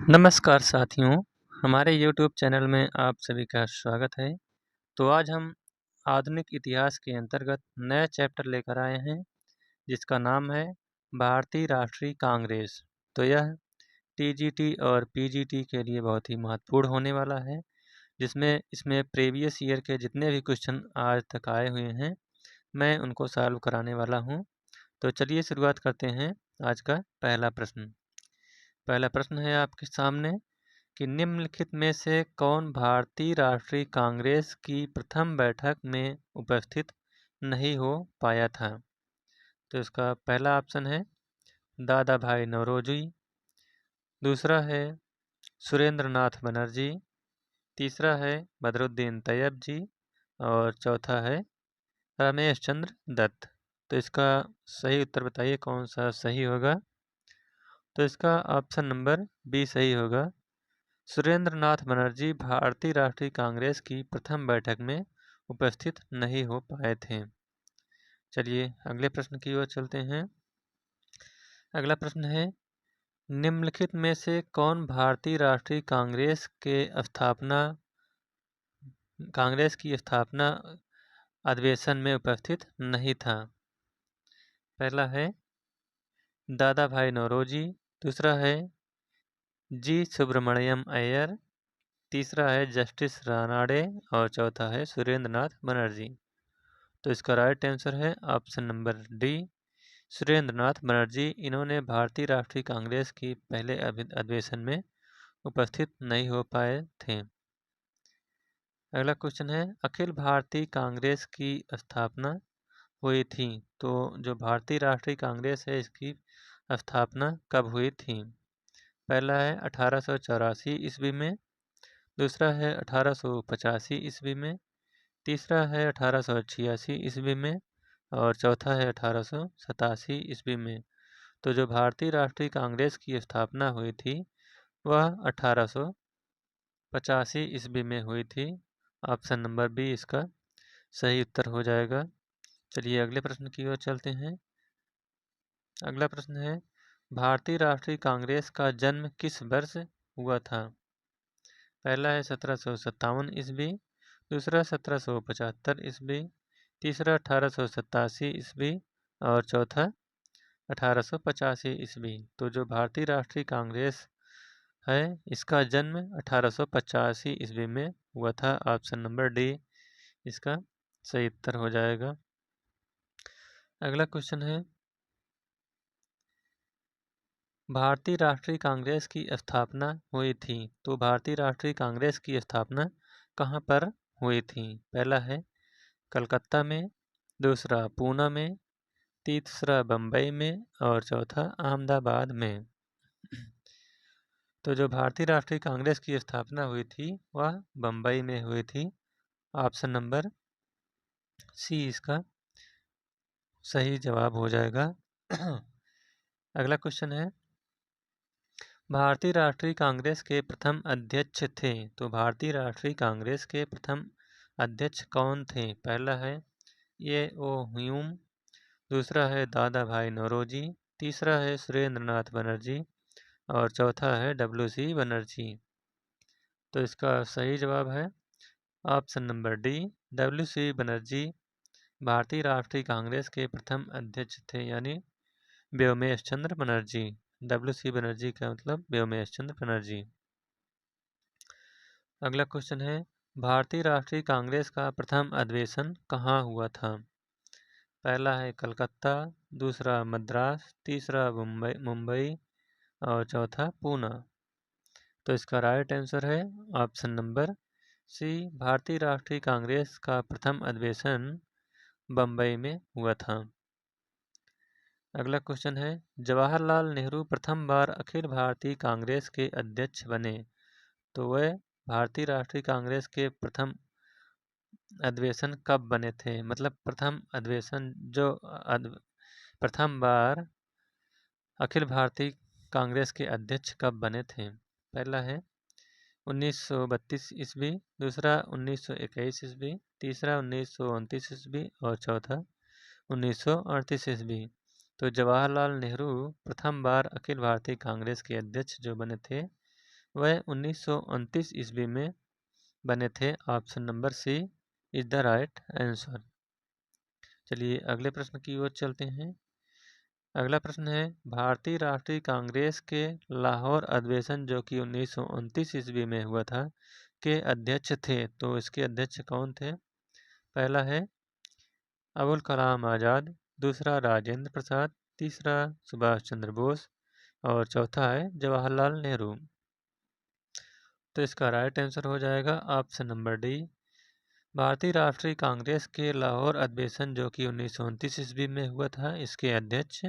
नमस्कार साथियों, हमारे YouTube चैनल में आप सभी का स्वागत है। तो आज हम आधुनिक इतिहास के अंतर्गत नया चैप्टर लेकर आए हैं, जिसका नाम है भारतीय राष्ट्रीय कांग्रेस। तो यह TGT और PGT के लिए बहुत ही महत्वपूर्ण होने वाला है, जिसमें इसमें प्रीवियस ईयर के जितने भी क्वेश्चन आज तक आए हुए हैं, मैं उनको सॉल्व कराने वाला हूँ। तो चलिए शुरुआत करते हैं आज का पहला प्रश्न। पहला प्रश्न है आपके सामने कि निम्नलिखित में से कौन भारतीय राष्ट्रीय कांग्रेस की प्रथम बैठक में उपस्थित नहीं हो पाया था। तो इसका पहला ऑप्शन है दादा भाई नौरोजी, दूसरा है सुरेंद्र नाथ बनर्जी, तीसरा है बदरुद्दीन तैयब जी और चौथा है रमेश चंद्र दत्त। तो इसका सही उत्तर बताइए कौन सा सही होगा। तो इसका ऑप्शन नंबर बी सही होगा। सुरेंद्र नाथ बनर्जी भारतीय राष्ट्रीय कांग्रेस की प्रथम बैठक में उपस्थित नहीं हो पाए थे। चलिए अगले प्रश्न की ओर चलते हैं। अगला प्रश्न है निम्नलिखित में से कौन भारतीय राष्ट्रीय कांग्रेस की स्थापना अधिवेशन में उपस्थित नहीं था। पहला है दादा भाई नौरोजी, दूसरा है जी सुब्रमण्यम अय्यर, तीसरा है जस्टिस रानाडे और चौथा है सुरेंद्र नाथ बनर्जी। तो इसका राइट आंसर है ऑप्शन नंबर डी, सुरेंद्र नाथ बनर्जी। इन्होंने भारतीय राष्ट्रीय कांग्रेस की पहले अधिवेशन में उपस्थित नहीं हो पाए थे। अगला क्वेश्चन है अखिल भारतीय कांग्रेस की स्थापना हुई थी। तो जो भारतीय राष्ट्रीय कांग्रेस है इसकी स्थापना कब हुई थी। पहला है 1884 ईस्वी में, दूसरा है 1885 ईस्वी में, तीसरा है 1886 ईस्वी में और चौथा है 1887 ईस्वी में। तो जो भारतीय राष्ट्रीय कांग्रेस की स्थापना हुई थी वह 1885 ईस्वी में हुई थी। ऑप्शन नंबर बी इसका सही उत्तर हो जाएगा। चलिए अगले प्रश्न की ओर चलते हैं। अगला प्रश्न है भारतीय राष्ट्रीय कांग्रेस का जन्म किस वर्ष हुआ था। पहला है 1757 ईस्वी, दूसरा 1775 ईस्वी, तीसरा 1887 ईस्वी और चौथा 1885 ईस्वी। तो जो भारतीय राष्ट्रीय कांग्रेस है इसका जन्म 1885 ईस्वी में हुआ था। ऑप्शन नंबर डी इसका सही उत्तर हो जाएगा। अगला क्वेश्चन है भारतीय राष्ट्रीय कांग्रेस की स्थापना हुई थी। तो भारतीय राष्ट्रीय कांग्रेस की स्थापना कहाँ पर हुई थी। पहला है कलकत्ता में, दूसरा पूना में, तीसरा बम्बई में और चौथा अहमदाबाद में। तो जो भारतीय राष्ट्रीय कांग्रेस की स्थापना हुई थी वह बम्बई में हुई थी। ऑप्शन नंबर सी इसका सही जवाब हो जाएगा। अगला क्वेश्चन है भारतीय राष्ट्रीय कांग्रेस के प्रथम अध्यक्ष थे। तो भारतीय राष्ट्रीय कांग्रेस के प्रथम अध्यक्ष कौन थे। पहला है ए.ओ. ह्यूम, दूसरा है दादा भाई नौरोजी, तीसरा है सुरेंद्र नाथ बनर्जी और चौथा है W.C. बनर्जी। तो इसका सही जवाब है option number D, W.C. Banerjee भारतीय राष्ट्रीय कांग्रेस के प्रथम अध्यक्ष थे, यानी व्योमेश चंद्र बनर्जी। W.C. बनर्जी का मतलब व्योमेश चंद्र बनर्जी। अगला क्वेश्चन है भारतीय राष्ट्रीय कांग्रेस का प्रथम अधिवेशन कहाँ हुआ था। पहला है कलकत्ता, दूसरा मद्रास, तीसरा मुंबई और चौथा पूना। तो इसका राइट आंसर है ऑप्शन नंबर सी, भारतीय राष्ट्रीय कांग्रेस का प्रथम अधिवेशन बम्बई में हुआ था। अगला क्वेश्चन है जवाहरलाल नेहरू प्रथम बार अखिल भारतीय कांग्रेस के अध्यक्ष बने। तो वह भारतीय राष्ट्रीय कांग्रेस के प्रथम अधिवेशन कब बने थे, मतलब प्रथम अधिवेशन जो प्रथम बार अखिल भारतीय कांग्रेस के अध्यक्ष कब बने थे। पहला है 1932 ईस्वी, दूसरा 1921 ईस्वी, तीसरा 1929 ईस्वी और चौथा 1938 ईस्वी। तो जवाहरलाल नेहरू प्रथम बार अखिल भारतीय कांग्रेस के अध्यक्ष जो बने थे वह 1929 ईस्वी में बने थे। Option number C is the right answer. चलिए अगले प्रश्न की ओर चलते हैं। अगला प्रश्न है, भारतीय राष्ट्रीय कांग्रेस के लाहौर अधिवेशन जो कि 1929 ईस्वी में हुआ था के अध्यक्ष थे। तो इसके अध्यक्ष कौन थे? पहला है अबुल कलाम आज़ाद, दूसरा राजेंद्र प्रसाद, तीसरा सुभाष चंद्र बोस और चौथा है जवाहरलाल नेहरू। तो इसका राइट आंसर हो जाएगा ऑप्शन नंबर डी। भारतीय राष्ट्रीय कांग्रेस के लाहौर अधिवेशन जो कि 1929 ईस्वी में हुआ था, इसके अध्यक्ष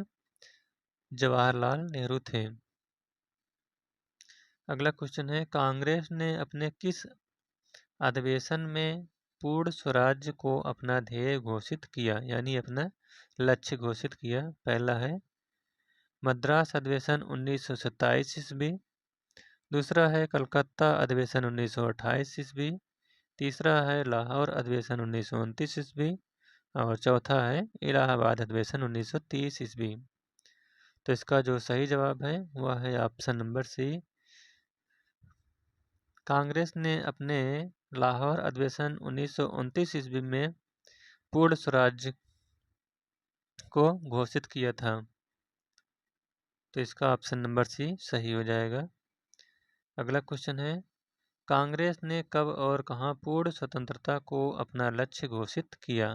जवाहरलाल नेहरू थे। अगला क्वेश्चन है, कांग्रेस ने अपने किस अधिवेशन में पूर्ण स्वराज्य को अपना ध्येय घोषित किया, यानी अपना लक्ष्य घोषित किया? पहला है मद्रास अधिवेशन 1927 ईस्वी, दूसरा है कलकत्ता अधिवेशन 1928 ईस्वी, तीसरा है लाहौर अधिवेशन 1929 ईस्वी और चौथा है इलाहाबाद अधिवेशन 1930 ईस्वी। तो इसका जो सही जवाब है वह है ऑप्शन नंबर सी। कांग्रेस ने अपने लाहौर अधिवेशन 1929 ईस्वी में पूर्ण स्वराज्य को घोषित किया था। तो इसका ऑप्शन नंबर सी सही हो जाएगा। अगला क्वेश्चन है, कांग्रेस ने कब और कहां पूर्ण स्वतंत्रता को अपना लक्ष्य घोषित किया?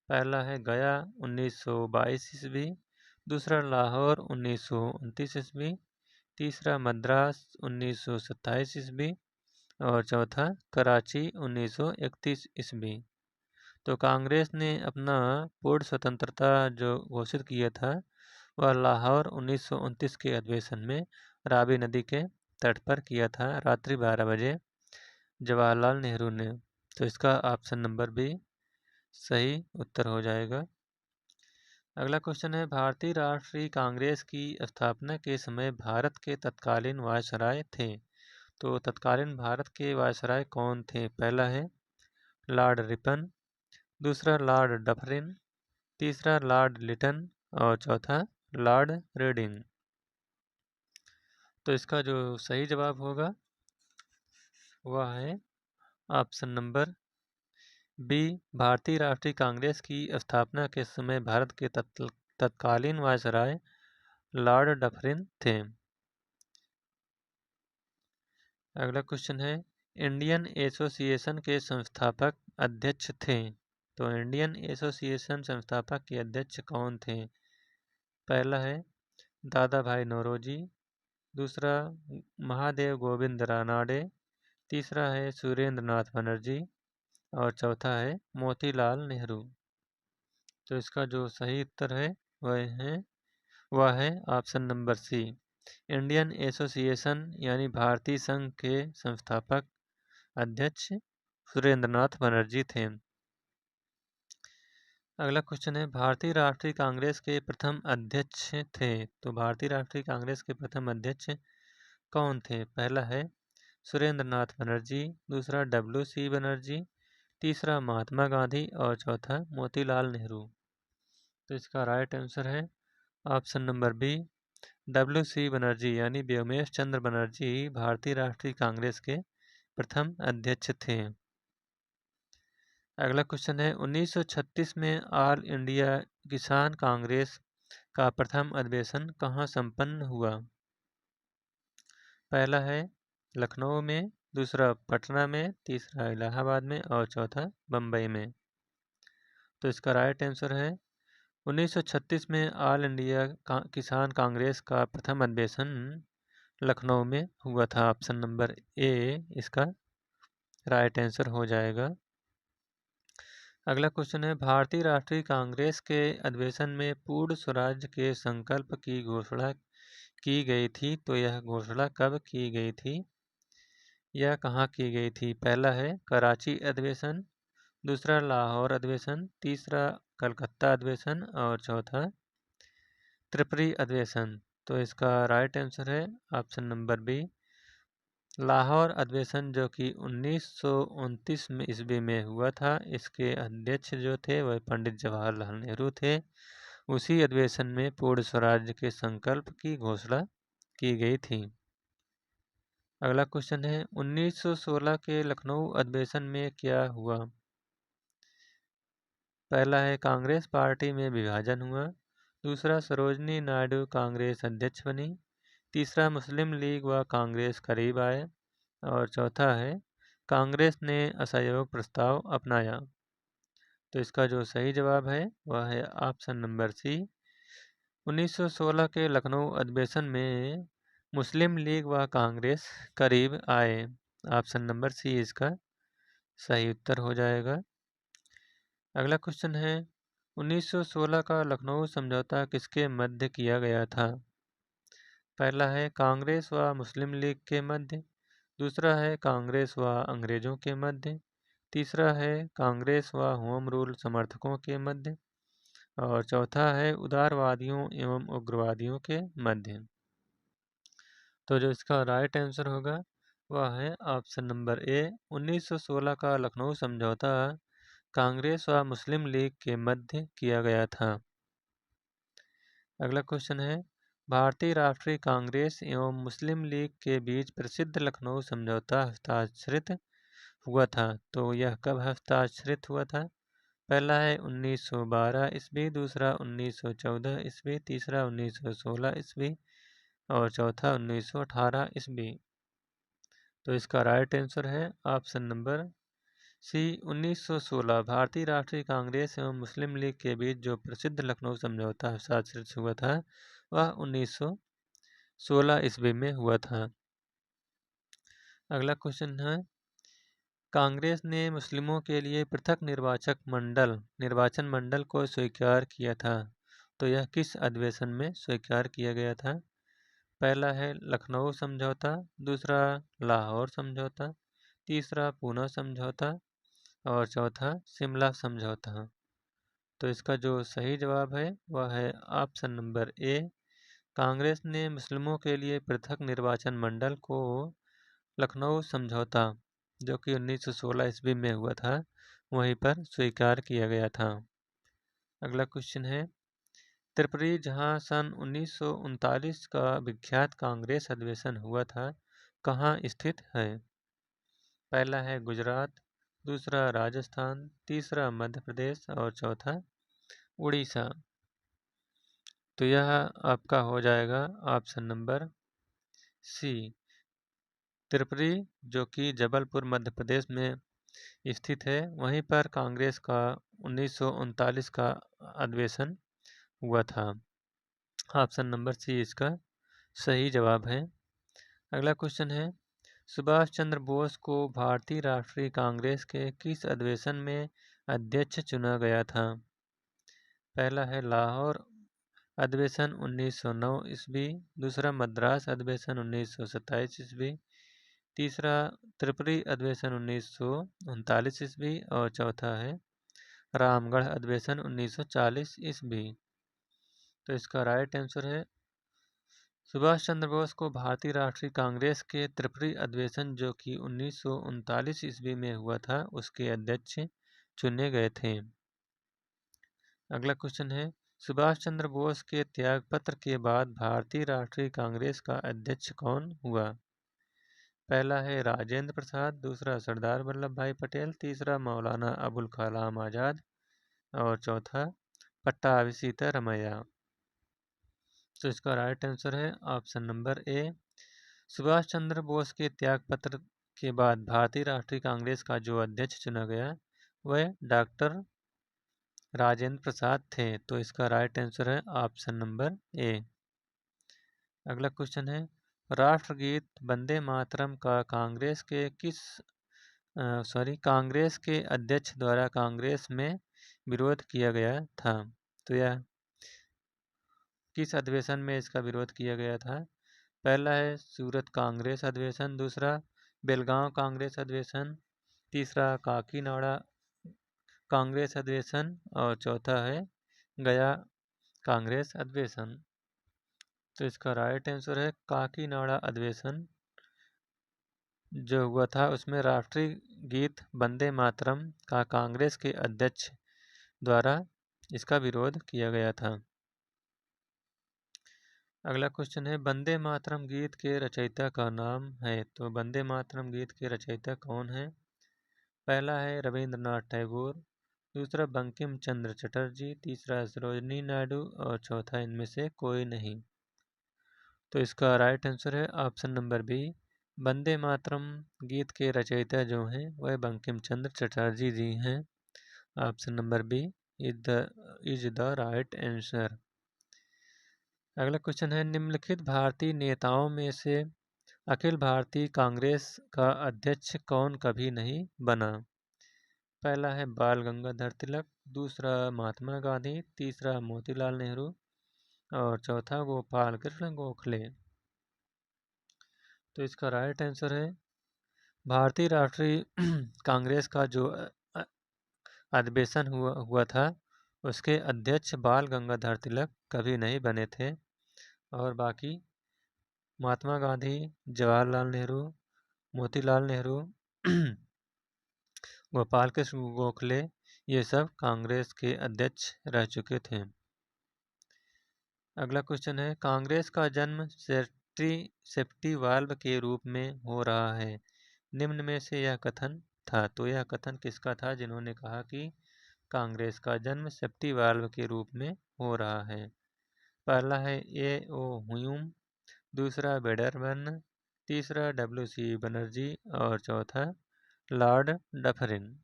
पहला है गया 1922 ईस्वी, दूसरा लाहौर 1929 ईस्वी, तीसरा मद्रास 1927 ईस्वी और चौथा कराची 1931 ईस्वी। तो कांग्रेस ने अपना पूर्ण स्वतंत्रता जो घोषित किया था वह लाहौर 1929 के अधिवेशन में रावी नदी के तट पर किया था, रात्रि 12 बजे जवाहरलाल नेहरू ने। तो इसका ऑप्शन नंबर बी सही उत्तर हो जाएगा। अगला क्वेश्चन है, भारतीय राष्ट्रीय कांग्रेस की स्थापना के समय भारत के तत्कालीन वायसराय थे। तो तत्कालीन भारत के वायसराय कौन थे? पहला है लॉर्ड रिपन, दूसरा लॉर्ड डफरिन, तीसरा लॉर्ड लिटन और चौथा लॉर्ड रेडिंग। तो इसका जो सही जवाब होगा वह है ऑप्शन नंबर बी। भारतीय राष्ट्रीय कांग्रेस की स्थापना के समय भारत के तत्कालीन वायसराय लॉर्ड डफरिन थे। अगला क्वेश्चन है, इंडियन एसोसिएशन के संस्थापक अध्यक्ष थे। तो इंडियन एसोसिएशन संस्थापक के अध्यक्ष कौन थे? पहला है दादा भाई नौरोजी, दूसरा महादेव गोविंद रानाडे, तीसरा है सुरेंद्र नाथ बनर्जी और चौथा है मोतीलाल नेहरू। तो इसका जो सही उत्तर है वह है option number C. Indian association यानी भारतीय संघ के संस्थापक अध्यक्ष सुरेंद्र नाथ बनर्जी थे। अगला क्वेश्चन है, भारतीय राष्ट्रीय कांग्रेस के प्रथम अध्यक्ष थे। तो भारतीय राष्ट्रीय कांग्रेस के प्रथम अध्यक्ष कौन थे? पहला है सुरेंद्र नाथ बनर्जी, दूसरा WC बनर्जी, तीसरा महात्मा गांधी और चौथा मोतीलाल नेहरू। तो इसका राइट आंसर है option number B WC Banerjee यानी व्योमेश चंद्र बनर्जी भारतीय राष्ट्रीय कांग्रेस के प्रथम अध्यक्ष थे। अगला क्वेश्चन है, 1936 में ऑल इंडिया किसान कांग्रेस का प्रथम अधिवेशन कहाँ संपन्न हुआ? पहला है लखनऊ में, दूसरा पटना में, तीसरा इलाहाबाद में और चौथा बम्बई में। तो इसका राइट आंसर है 1936 में ऑल इंडिया किसान कांग्रेस का प्रथम अधिवेशन लखनऊ में हुआ था। ऑप्शन नंबर ए इसका राइट आंसर हो जाएगा। अगला क्वेश्चन है, भारतीय राष्ट्रीय कांग्रेस के अधिवेशन में पूर्ण स्वराज्य के संकल्प की घोषणा की गई थी। तो यह घोषणा कब की गई थी? यह कहाँ की गई थी? पहला है कराची अधिवेशन, दूसरा लाहौर अधिवेशन, तीसरा कलकत्ता अधिवेशन और चौथा त्रिपुरी अधिवेशन। तो इसका राइट आंसर है ऑप्शन नंबर बी लाहौर अधिवेशन जो कि 1929 में ईस्वी में हुआ था। इसके अध्यक्ष जो थे वह पंडित जवाहरलाल नेहरू थे। उसी अधिवेशन में पूर्ण स्वराज्य के संकल्प की घोषणा की गई थी। अगला क्वेश्चन है 1916 के लखनऊ अधिवेशन में क्या हुआ? पहला है कांग्रेस पार्टी में विभाजन हुआ। दूसरा, सरोजनी नायडू कांग्रेस अध्यक्ष बनी। तीसरा, मुस्लिम लीग व कांग्रेस करीब आए। और चौथा है कांग्रेस ने असहयोग प्रस्ताव अपनाया। तो इसका जो सही जवाब है वह है ऑप्शन नंबर सी। 1916 के लखनऊ अधिवेशन में मुस्लिम लीग व कांग्रेस करीब आए। ऑप्शन नंबर सी इसका सही उत्तर हो जाएगा। अगला क्वेश्चन है 1916 का लखनऊ समझौता किसके मध्य किया गया था? पहला है कांग्रेस व मुस्लिम लीग के मध्य। दूसरा है कांग्रेस व अंग्रेजों के मध्य। तीसरा है कांग्रेस व होम रूल समर्थकों के मध्य। और चौथा है उदारवादियों एवं उग्रवादियों के मध्य। तो जो इसका राइट आंसर होगा वह है ऑप्शन नंबर ए। 1916 का लखनऊ समझौता कांग्रेस व मुस्लिम लीग के मध्य किया गया था। अगला क्वेश्चन है भारतीय राष्ट्रीय कांग्रेस एवं मुस्लिम लीग के बीच प्रसिद्ध लखनऊ समझौता हस्ताक्षरित हुआ था। तो यह कब हस्ताक्षरित हुआ था? पहला है 1912 ईस्वी। दूसरा 1914 ईस्वी। तीसरा 1916 ईस्वी। और चौथा 1918 ईस्वी। तो इसका राइट आंसर है ऑप्शन नंबर सी 1916। भारतीय राष्ट्रीय कांग्रेस एवं मुस्लिम लीग के बीच जो प्रसिद्ध लखनऊ समझौता हस्ताक्षरित हुआ था वह 1916 ईस्वी में हुआ था। अगला क्वेश्चन है कांग्रेस ने मुस्लिमों के लिए पृथक निर्वाचन मंडल को स्वीकार किया था। तो यह किस अधिवेशन में स्वीकार किया गया था? पहला है लखनऊ समझौता। दूसरा लाहौर समझौता। तीसरा पूना समझौता। और चौथा शिमला समझौता। तो इसका जो सही जवाब है वह है ऑप्शन नंबर ए। कांग्रेस ने मुस्लिमों के लिए पृथक निर्वाचन मंडल को लखनऊ समझौता जो कि 1916 ईस्वी में हुआ था वहीं पर स्वीकार किया गया था। अगला क्वेश्चन है त्रिपुरी जहां सन 1939 का विख्यात कांग्रेस अधिवेशन हुआ था कहाँ स्थित है? पहला है गुजरात। दूसरा राजस्थान। तीसरा मध्य प्रदेश। और चौथा उड़ीसा। तो यह आपका हो जाएगा ऑप्शन नंबर सी। त्रिपुरी जो कि जबलपुर मध्य प्रदेश में स्थित है वहीं पर कांग्रेस का 1939 का अधिवेशन हुआ था। ऑप्शन नंबर सी इसका सही जवाब है। अगला क्वेश्चन है सुभाष चंद्र बोस को भारतीय राष्ट्रीय कांग्रेस के किस अधिवेशन में अध्यक्ष चुना गया था? पहला है लाहौर अधिवेशन 1909 ईस्वी। दूसरा मद्रास अधिवेशन 1927 ईस्वी। तीसरा त्रिपुरी अधिवेशन 1939 ईस्वी। और चौथा है रामगढ़ अधिवेशन 1940 ईस्वी। तो इसका राइट आंसर है सुभाष चंद्र बोस को भारतीय राष्ट्रीय कांग्रेस के त्रिपुरी अधिवेशन जो कि 1939 ईस्वी में हुआ था उसके अध्यक्ष चुने गए थे। अगला क्वेश्चन है सुभाष चंद्र बोस के त्यागपत्र के बाद भारतीय राष्ट्रीय कांग्रेस का अध्यक्ष कौन हुआ? पहला है राजेंद्र प्रसाद। दूसरा सरदार वल्लभ भाई पटेल। तीसरा मौलाना अबुल कलाम आज़ाद। और चौथा पट्टाभी रमैया। तो इसका राइट आंसर है option number A. Subhash Chandra Bose के त्यागपत्र के बाद भारतीय राष्ट्रीय कांग्रेस का जो अध्यक्ष चुना गया वह डॉक्टर राजेंद्र प्रसाद थे। तो इसका राइट आंसर है ऑप्शन नंबर ए। अगला क्वेश्चन है राष्ट्रगीत वंदे मातरम का कांग्रेस के अध्यक्ष द्वारा कांग्रेस में विरोध किया गया था। तो यह किस अधिवेशन में इसका विरोध किया गया था? पहला है सूरत कांग्रेस अधिवेशन। दूसरा बेलगांव कांग्रेस अधिवेशन। तीसरा काकीनाड़ा कांग्रेस अधिवेशन। और चौथा है गया कांग्रेस अधिवेशन। तो इसका राइट आंसर है काकीनाड़ा अधिवेशन जो हुआ था उसमें राष्ट्रीय गीत वंदे मातरम का कांग्रेस के अध्यक्ष द्वारा इसका विरोध किया गया था। अगला क्वेश्चन है वंदे मातरम गीत के रचयिता का नाम है। तो वंदे मातरम गीत के रचयिता कौन है? पहला है रविंद्रनाथ टैगोर, दूसरा बंकिम चंद्र चटर्जी, तीसरा सरोजिनी नायडू और चौथा इनमें से कोई नहीं। तो इसका राइट आंसर है option number B. Vande Mataram गीत के रचयिता जो हैं वह बंकिम चंद्र चटर्जी जी हैं। Option number B is the right answer. अगला क्वेश्चन है निम्नलिखित भारतीय नेताओं में से अखिल भारतीय कांग्रेस का अध्यक्ष कौन कभी नहीं बना? पहला है बाल गंगाधर तिलक, दूसरा महात्मा गांधी, तीसरा मोतीलाल नेहरू और चौथा गोपाल कृष्ण गोखले। तो इसका राइट आंसर है भारतीय राष्ट्रीय कांग्रेस का जो अधिवेशन हुआ था उसके अध्यक्ष बाल गंगाधर तिलक कभी नहीं बने थे और बाकी महात्मा गांधी, जवाहरलाल नेहरू, मोतीलाल नेहरू, गोपाल कृष्ण गोखले ये सब कांग्रेस के अध्यक्ष रह चुके थे। अगला क्वेश्चन है कांग्रेस का जन्म सेफ्टी वाल्व के रूप में हो रहा है, निम्न में से यह कथन था। तो यह कथन किसका था जिन्होंने कहा कि कांग्रेस का जन्म सेफ्टी वाल्व के रूप में हो रहा है? पहला है A.O. ह्यूम, दूसरा वेडरबर्न, तीसरा W.C. बनर्जी और चौथा लॉर्ड डफरिन।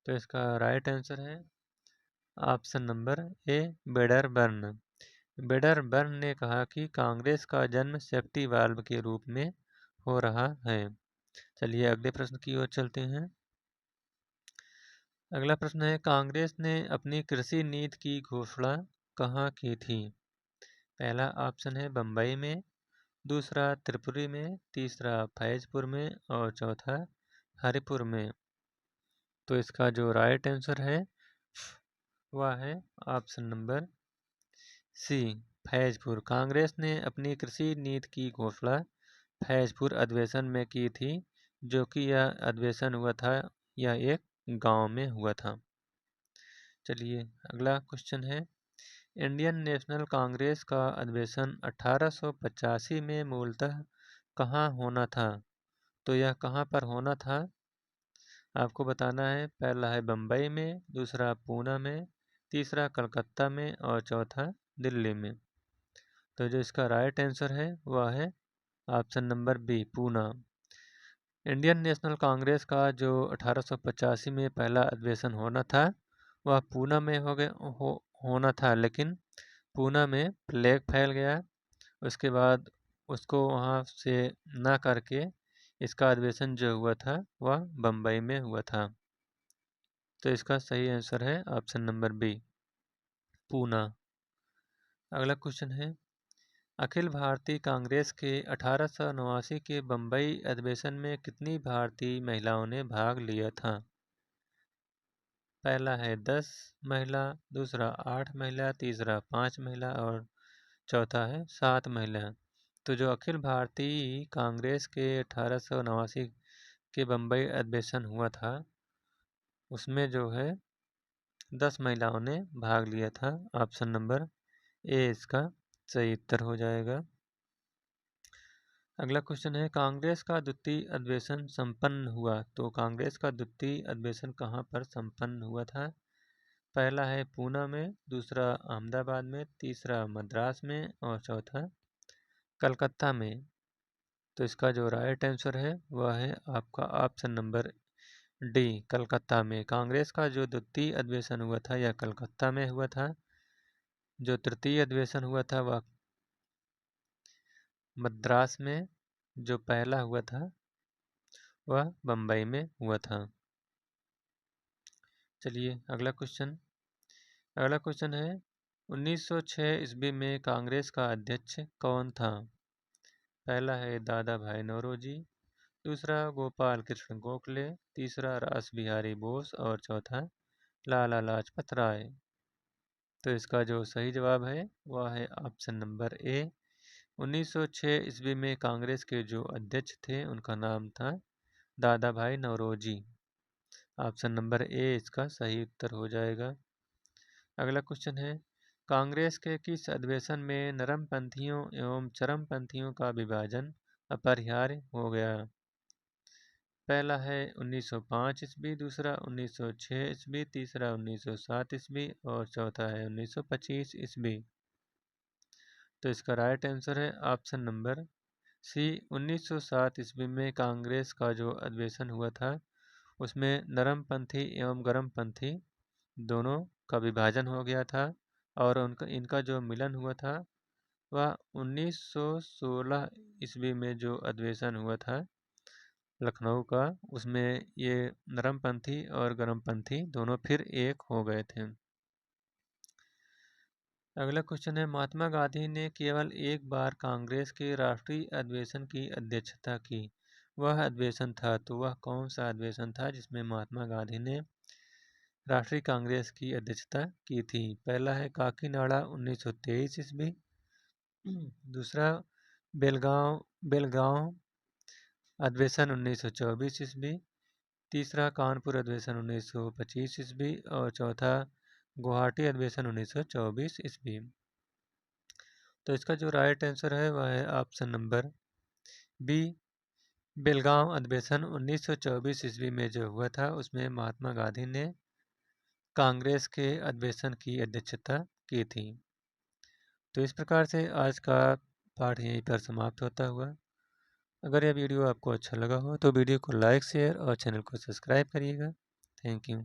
तो इसका राइट आंसर है option number A Wedderburn. Wedderburn ने कहा कि कांग्रेस का जन्म सेफ्टी वाल्व के रूप में हो रहा है। चलिए अगले प्रश्न की ओर चलते हैं। अगला प्रश्न है कांग्रेस ने अपनी कृषि नीति की घोषणा कहाँ की थी? पहला ऑप्शन है बम्बई में, दूसरा त्रिपुरी में, तीसरा फैजपुर में और चौथा हरिपुर में। तो इसका जो राइट आंसर है वह है option number C Faizpur. Congress ने अपनी कृषि नीति की घोषणा फैजपुर अधिवेशन में की थी, जो कि यह अधिवेशन हुआ था यह एक गांव में हुआ था। चलिए अगला क्वेश्चन है इंडियन नेशनल कांग्रेस का अधिवेशन 1885 में मूलतः कहाँ होना था? तो यह कहाँ पर होना था आपको बताना है। पहला है बम्बई में, दूसरा पूना में, तीसरा कलकत्ता में और चौथा दिल्ली में। तो जो इसका राइट आंसर है वह है option number B Poona. Indian National Congress का जो 1885 में पहला अधिवेशन होना था वह पूना में होना था, लेकिन पूना में प्लेग फैल गया। उसके बाद उसको वहाँ से ना करके इसका अधिवेशन जो हुआ था वह बम्बई में हुआ था। तो इसका सही आंसर है ऑप्शन नंबर बी पूना। अगला क्वेश्चन है अखिल भारतीय कांग्रेस के 1889 के बम्बई अधिवेशन में कितनी भारतीय महिलाओं ने भाग लिया था? पहला है 10 महिला, दूसरा 8 महिला, तीसरा 5 महिला और चौथा है 7 महिला। तो जो अखिल भारतीय कांग्रेस के 1889 के बम्बई अधिवेशन हुआ था उसमें जो है 10 महिलाओं ने भाग लिया था। ऑप्शन नंबर ए इसका सही उत्तर हो जाएगा। अगला क्वेश्चन है कांग्रेस का द्वितीय अधिवेशन संपन्न हुआ। तो कांग्रेस का द्वितीय अधिवेशन कहाँ पर संपन्न हुआ था? पहला है पूना में, दूसरा अहमदाबाद में, तीसरा मद्रास में और चौथा कलकत्ता में। तो इसका जो राइट आंसर है वह है आपका ऑप्शन नंबर डी कलकत्ता में। कांग्रेस का जो द्वितीय अधिवेशन हुआ था यह कलकत्ता में हुआ था। जो तृतीय अधिवेशन हुआ था वह मद्रास में, जो पहला हुआ था वह बम्बई में हुआ था। चलिए अगला क्वेश्चन है 1906 ईस्वी में कांग्रेस का अध्यक्ष कौन था? पहला है दादा भाई नौरोजी, दूसरा गोपाल कृष्ण गोखले, तीसरा रास बिहारी बोस और चौथा लाला लाजपत राय। तो इसका जो सही जवाब है वह है ऑप्शन नंबर ए। 1906 ईस्वी में कांग्रेस के जो अध्यक्ष थे उनका नाम था दादा भाई नौरोजी। ऑप्शन नंबर ए इसका सही उत्तर हो जाएगा। अगला क्वेश्चन है कांग्रेस के किस अधिवेशन में नरमपंथियों एवं चरमपंथियों का विभाजन अपरिहार्य हो गया? पहला है 1905 ईस्वी, दूसरा 1906 ईस्वी, तीसरा 1907 ईस्वी और चौथा है 1925 ईस्वी। तो इसका राइट आंसर है ऑप्शन नंबर सी। 1907 ईस्वी में कांग्रेस का जो अधिवेशन हुआ था उसमें नरमपंथी एवं गरमपंथी दोनों का विभाजन हो गया था और इनका जो मिलन हुआ था वह 1916 ईस्वी में जो अधिवेशन हुआ था लखनऊ का, उसमें ये नरमपंथी और गरमपंथी दोनों फिर एक हो गए थे। अगला क्वेश्चन है, महात्मा गांधी ने केवल एक बार कांग्रेस के राष्ट्रीय अधिवेशन की अध्यक्षता की, वह अधिवेशन था, तो वह कौन सा अधिवेशन था जिसमें महात्मा गांधी ने राष्ट्रीय कांग्रेस की अध्यक्षता की थी? पहला है काकीनाडा 1923 ईस्वी, दूसरा बेलगांव बेलगांव अधिवेशन 1924 ईस्वी, तीसरा कानपुर अधिवेशन 1925 ईस्वी और चौथा गुवाहाटी अधिवेशन 1924 ईस्वी। तो इसका जो राइट आंसर है वह है ऑप्शन नंबर बी। बेलगांव अधिवेशन 1924 ईस्वी में जो हुआ था उसमें महात्मा गांधी ने कांग्रेस के अधिवेशन की अध्यक्षता की थी। तो इस प्रकार से आज का पाठ यहीं पर समाप्त होता हुआ। अगर यह वीडियो आपको अच्छा लगा हो तो वीडियो को लाइक शेयर और चैनल को सब्सक्राइब करिएगा। Thank you.